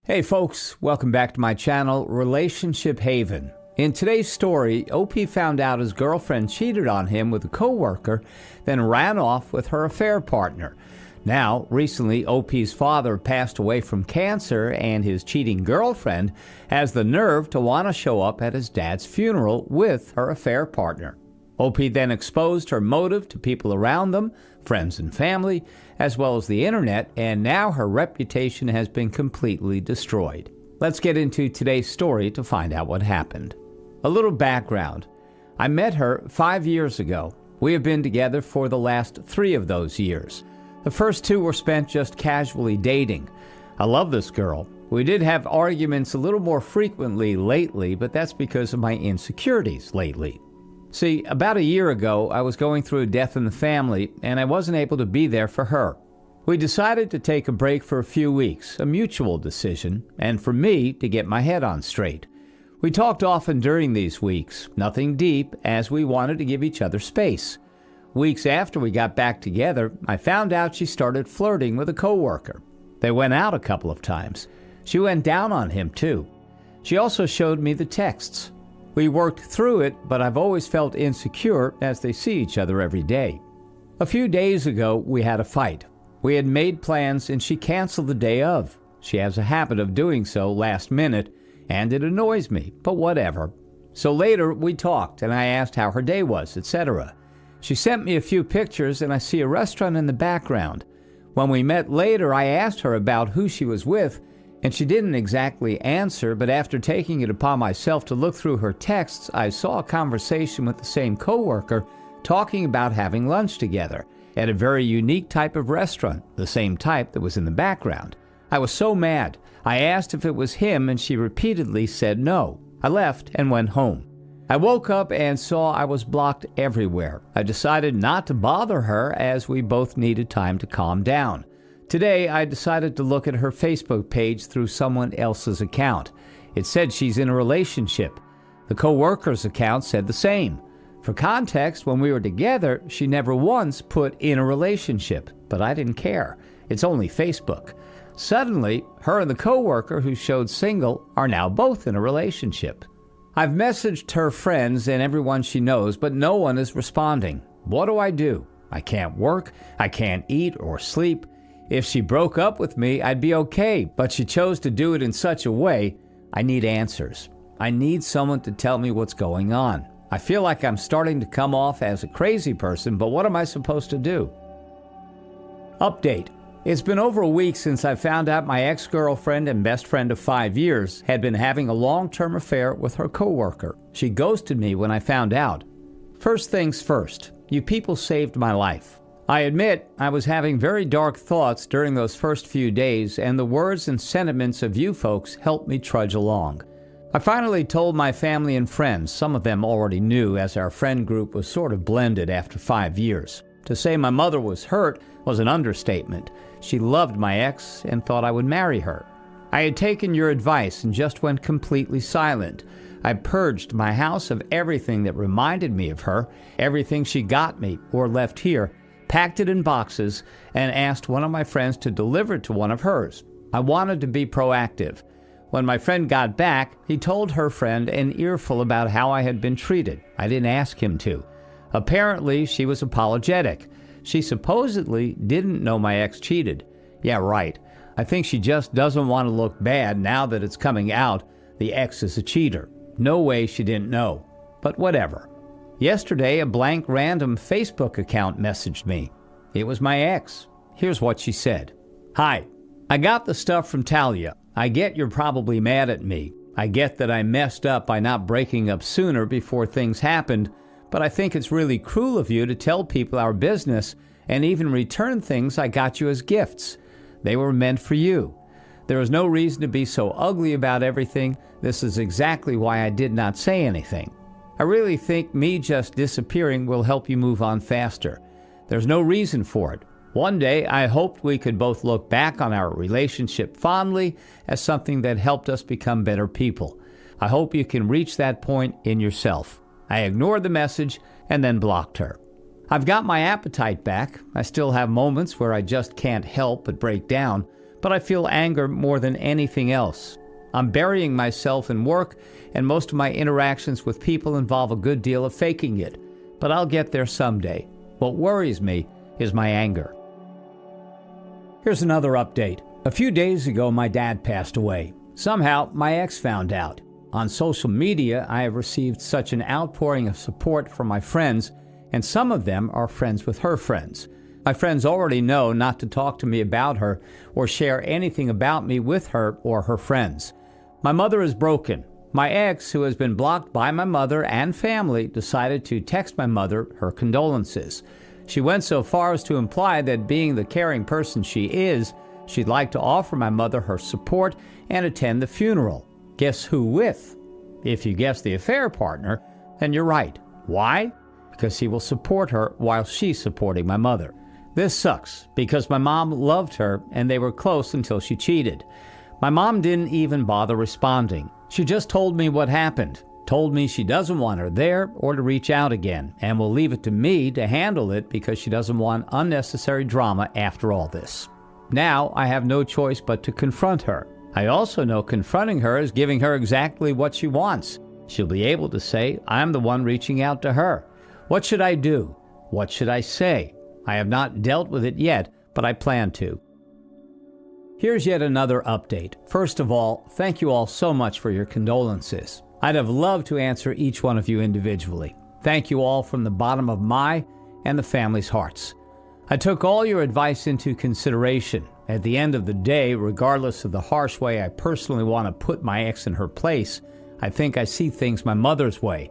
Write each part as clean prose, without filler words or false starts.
Hey folks, welcome back to my channel, Relationship Haven. In today's story, OP found out his girlfriend cheated on him with a coworker, then ran off with her affair partner. Now, recently, OP's father passed away from cancer, and his cheating girlfriend has the nerve to want to show up at his dad's funeral with her affair partner. OP then exposed her motive to people around them, friends and family, as well as the internet, and now her reputation has been completely destroyed. Let's get into today's story to find out what happened. A little background. I met her 5 years ago. We have been together for the last 3 of those years. The first 2 were spent just casually dating. I love this girl. We did have arguments a little more frequently lately, but that's because of my insecurities lately. See, about a year ago, I was going through a death in the family, and I wasn't able to be there for her. We decided to take a break for a few weeks, a mutual decision, and for me to get my head on straight. We talked often during these weeks, nothing deep, as we wanted to give each other space. Weeks after we got back together, I found out she started flirting with a coworker. They went out a couple of times. She went down on him, too. She also showed me the texts. We worked through it, but I've always felt insecure as they see each other every day. A few days ago, we had a fight. We had made plans and she canceled the day of. She has a habit of doing so last minute, and it annoys me, but whatever. So later, we talked and I asked how her day was, etc. She sent me a few pictures and I see a restaurant in the background. When we met later, I asked her about who she was with, and she didn't exactly answer, but after taking it upon myself to look through her texts, I saw a conversation with the same coworker talking about having lunch together at a very unique type of restaurant, the same type that was in the background. I was so mad. I asked if it was him, and she repeatedly said no. I left and went home. I woke up and saw I was blocked everywhere. I decided not to bother her as we both needed time to calm down. Today, I decided to look at her Facebook page through someone else's account. It said she's in a relationship. The co-worker's account said the same. For context, when we were together, she never once put in a relationship, but I didn't care. It's only Facebook. Suddenly, her and the co-worker who showed single are now both in a relationship. I've messaged her friends and everyone she knows, but no one is responding. What do? I can't work, I can't eat or sleep. If she broke up with me, I'd be okay, but she chose to do it in such a way. I need answers. I need someone to tell me what's going on. I feel like I'm starting to come off as a crazy person, but what am I supposed to do? Update. It's been over a week since I found out my ex-girlfriend and best friend of 5 years had been having a long-term affair with her coworker. She ghosted me when I found out. First things first, you people saved my life. I admit I was having very dark thoughts during those first few days, and the words and sentiments of you folks helped me trudge along. I finally told my family and friends. Some of them already knew, as our friend group was sort of blended after 5 years. To say my mother was hurt was an understatement. She loved my ex and thought I would marry her. I had taken your advice and just went completely silent. I purged my house of everything that reminded me of her, everything she got me or left here, packed it in boxes, and asked one of my friends to deliver it to one of hers. I wanted to be proactive. When my friend got back, he told her friend an earful about how I had been treated. I didn't ask him to. Apparently, she was apologetic. She supposedly didn't know my ex cheated. Yeah, right. I think she just doesn't want to look bad now that it's coming out the ex is a cheater. No way she didn't know. But whatever. Yesterday, a blank random Facebook account messaged me. It was my ex. Here's what she said. Hi, I got the stuff from Talia. I get you're probably mad at me. I get that I messed up by not breaking up sooner before things happened, but I think it's really cruel of you to tell people our business and even return things I got you as gifts. They were meant for you. There is no reason to be so ugly about everything. This is exactly why I did not say anything. I really think me just disappearing will help you move on faster. There's no reason for it. One day, I hoped we could both look back on our relationship fondly as something that helped us become better people. I hope you can reach that point in yourself. I ignored the message and then blocked her. I've got my appetite back. I still have moments where I just can't help but break down, but I feel anger more than anything else. I'm burying myself in work, and most of my interactions with people involve a good deal of faking it. But I'll get there someday. What worries me is my anger. Here's another update. A few days ago, my dad passed away. Somehow, my ex found out. On social media, I have received such an outpouring of support from my friends, and some of them are friends with her friends. My friends already know not to talk to me about her or share anything about me with her or her friends. My mother is broken. My ex, who has been blocked by my mother and family, decided to text my mother her condolences. She went so far as to imply that being the caring person she is, she'd like to offer my mother her support and attend the funeral. Guess who with? If you guess the affair partner, then you're right. Why? Because he will support her while she's supporting my mother. This sucks because my mom loved her and they were close until she cheated. My mom didn't even bother responding. She just told me what happened, told me she doesn't want her there or to reach out again, and will leave it to me to handle it because she doesn't want unnecessary drama after all this. Now I have no choice but to confront her. I also know confronting her is giving her exactly what she wants. She'll be able to say, I'm the one reaching out to her. What should I do? What should I say? I have not dealt with it yet, but I plan to. Here's yet another update. First of all, thank you all so much for your condolences. I'd have loved to answer each one of you individually. Thank you all from the bottom of my and the family's hearts. I took all your advice into consideration. At the end of the day, regardless of the harsh way I personally want to put my ex in her place, I think I see things my mother's way.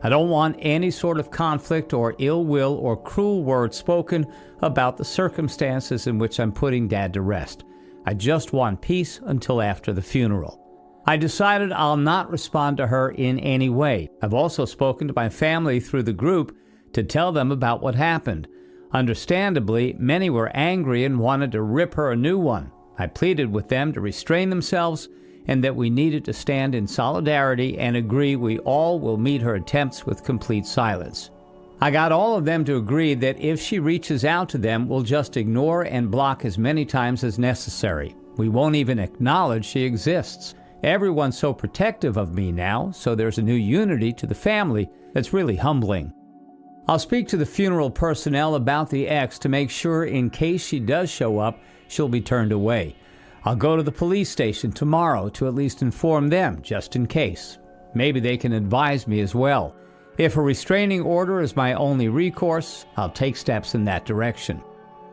I don't want any sort of conflict or ill will or cruel words spoken about the circumstances in which I'm putting Dad to rest. I just want peace until after the funeral. I decided I'll not respond to her in any way. I've also spoken to my family through the group to tell them about what happened. Understandably, many were angry and wanted to rip her a new one. I pleaded with them to restrain themselves and that we needed to stand in solidarity and agree we all will meet her attempts with complete silence. I got all of them to agree that if she reaches out to them, we'll just ignore and block as many times as necessary. We won't even acknowledge she exists. Everyone's so protective of me now, so there's a new unity to the family that's really humbling. I'll speak to the funeral personnel about the ex to make sure in case she does show up, she'll be turned away. I'll go to the police station tomorrow to at least inform them, just in case. Maybe they can advise me as well. If a restraining order is my only recourse, I'll take steps in that direction.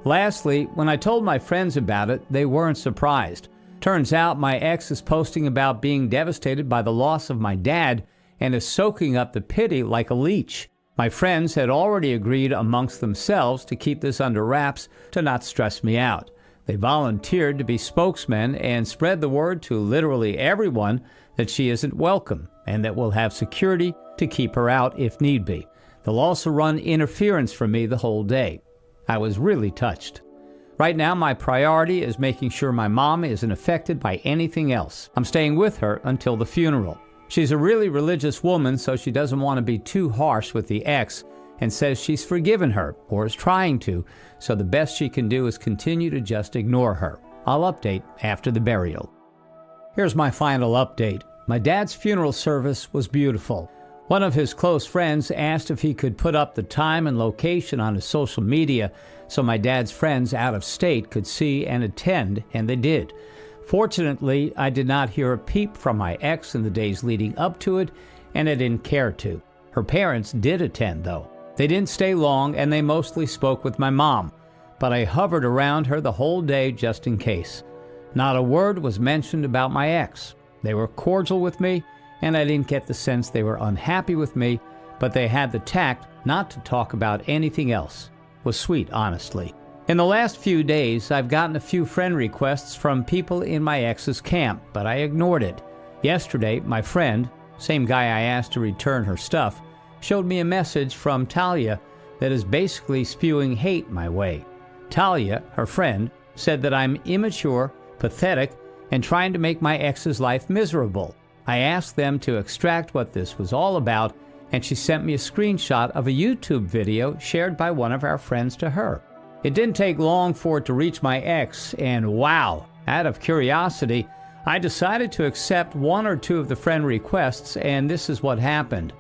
Lastly, when I told my friends about it, they weren't surprised. Turns out my ex is posting about being devastated by the loss of my dad and is soaking up the pity like a leech. My friends had already agreed amongst themselves to keep this under wraps to not stress me out. They volunteered to be spokesmen and spread the word to literally everyone that she isn't welcome and that we'll have security to keep her out if need be. They'll also run interference from me the whole day. I was really touched. Right now, my priority is making sure my mom isn't affected by anything else. I'm staying with her until the funeral. She's a really religious woman, so she doesn't want to be too harsh with the ex and says she's forgiven her, or is trying to, so the best she can do is continue to just ignore her. I'll update after the burial. Here's my final update. My dad's funeral service was beautiful. One of his close friends asked if he could put up the time and location on his social media so my dad's friends out of state could see and attend, and they did. Fortunately, I did not hear a peep from my ex in the days leading up to it, and I didn't care to. Her parents did attend, though. They didn't stay long, and they mostly spoke with my mom, but I hovered around her the whole day just in case. Not a word was mentioned about my ex. They were cordial with me, and I didn't get the sense they were unhappy with me, but they had the tact not to talk about anything else. It was sweet, honestly. In the last few days, I've gotten a few friend requests from people in my ex's camp, but I ignored it. Yesterday, my friend, same guy I asked to return her stuff, showed me a message from Talia that is basically spewing hate my way. Talia, her friend, said that I'm immature, pathetic, and trying to make my ex's life miserable. I asked them to extract what this was all about, and she sent me a screenshot of a YouTube video shared by one of our friends to her. It didn't take long for it to reach my ex, and wow, Out of curiosity, I decided to accept one or two of the friend requests, and this is what happened.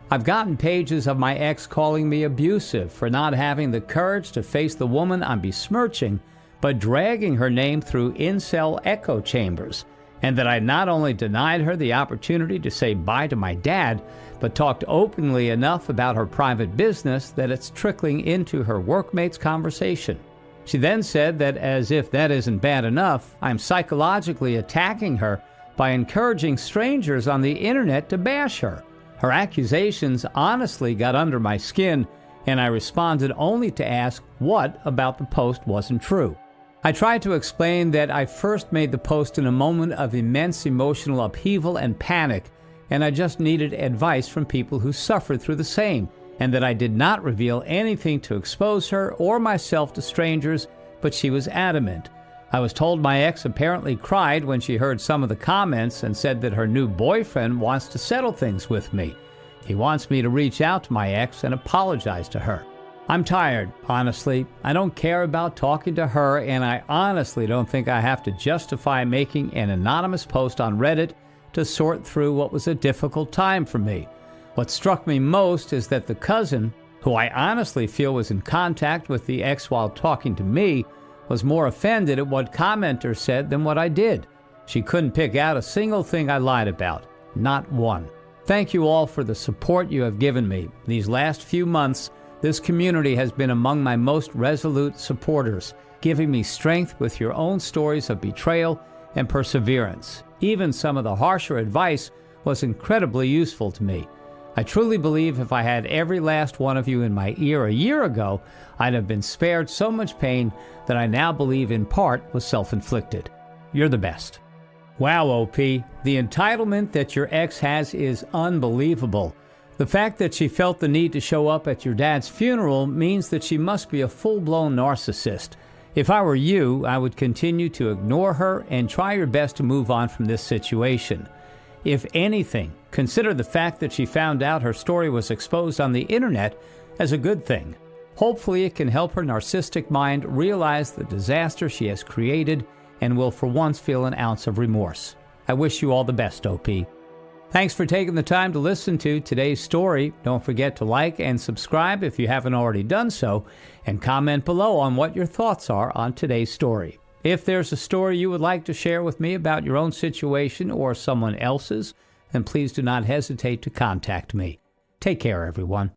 I've gotten pages of my ex calling me abusive for not having the courage to face the woman I'm besmirching, but dragging her name through incel echo chambers, and that I not only denied her the opportunity to say bye to my dad, but talked openly enough about her private business that it's trickling into her workmates' conversation. She then said that as if that isn't bad enough, I'm psychologically attacking her by encouraging strangers on the internet to bash her. Her accusations honestly got under my skin, and I responded only to ask what about the post wasn't true. I tried to explain that I first made the post in a moment of immense emotional upheaval and panic, and I just needed advice from people who suffered through the same, and that I did not reveal anything to expose her or myself to strangers, but she was adamant. I was told my ex apparently cried when she heard some of the comments and said that her new boyfriend wants to settle things with me. He wants me to reach out to my ex and apologize to her. I'm tired, honestly. I don't care about talking to her, and I honestly don't think I have to justify making an anonymous post on Reddit to sort through what was a difficult time for me. What struck me most is that the cousin, who I honestly feel was in contact with the ex while talking to me, was more offended at what commenters said than what I did. She couldn't pick out a single thing I lied about. Not one. Thank you all for the support you have given me. These last few months, this community has been among my most resolute supporters, giving me strength with your own stories of betrayal and perseverance. Even some of the harsher advice was incredibly useful to me. I truly believe if I had every last one of you in my ear a year ago, I'd have been spared so much pain that I now believe in part was self-inflicted. You're the best. Wow, OP, the entitlement that your ex has is unbelievable. The fact that she felt the need to show up at your dad's funeral means that she must be a full-blown narcissist. If I were you, I would continue to ignore her and try your best to move on from this situation. If anything, consider the fact that she found out her story was exposed on the internet as a good thing. Hopefully it can help her narcissistic mind realize the disaster she has created and will for once feel an ounce of remorse. I wish you all the best, OP. Thanks for taking the time to listen to today's story. Don't forget to like and subscribe if you haven't already done so, and comment below on what your thoughts are on today's story. If there's a story you would like to share with me about your own situation or someone else's, then please do not hesitate to contact me. Take care, everyone.